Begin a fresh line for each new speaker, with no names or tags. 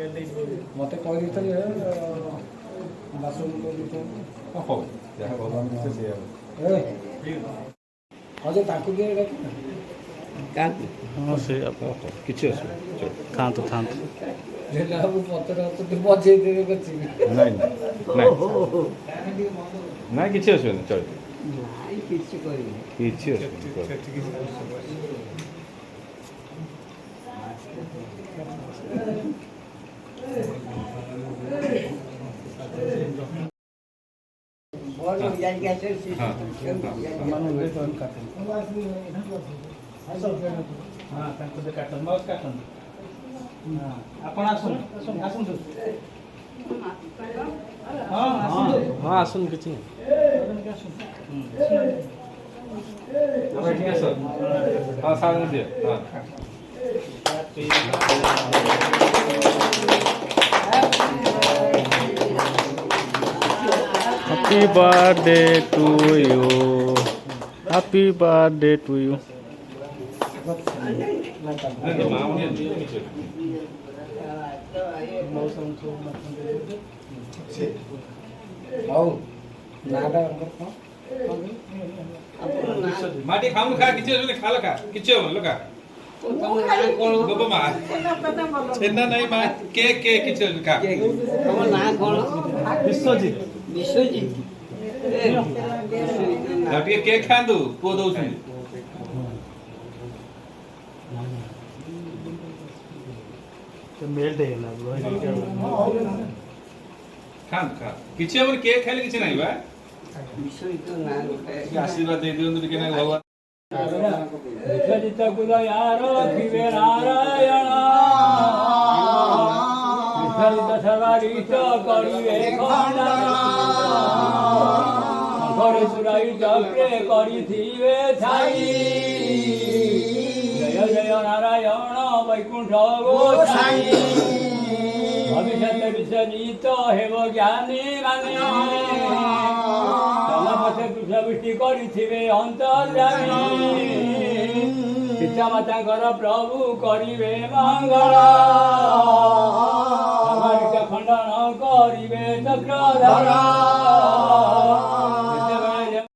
मत कही बासन
ହଉ ଯାହା ଭଗବାନ ଇଚ୍ଛା ସେଇଆ ହବ।
अझै ताकू के
हाँ से
କିଛି ଅସୁବିଧା
था तो
पतर बजे देवे कछि
ନାଇଁ ନାଇଁ ନାଇଁ କିଛି ଅସୁବିଧା ନାହିଁ ଚଳିବ କିଛି ଅସୁବିଧା
हाँ आसन किसी
हाँ साधन दिए हाँ
Happy birthday to you. Happy birthday to you.
माटी खाऊ खा किसी खा लो खा किसी हो लो खा गोपो मा छेना नहीं मा के किसी खा
तम ना कोन
विश्वजीत
विश्वजीत
लाटी के खांदु को दउ छु
तो मेल दे ना
खान खा किसी हमर के खाली किसी नहीं बा
विश्वजीत ना
आशीर्वाद दे दियो के ना भगवान
विश्वजित कुल यार शिवे नारायण विश्वजित सर्वारिष्ट करिवे खंडन करे सुराई चक्रे करिथिवे छाई जय जय नारायण वैकुंठ गोसाई भविष्यत विश्वजित हेव ज्ञानी माने पथे पृष्ठवृष्टि करिथिवे अंतर्यामी पिता मातांकर प्रभु करिवे मंगल खंडन करिवे चक्रधर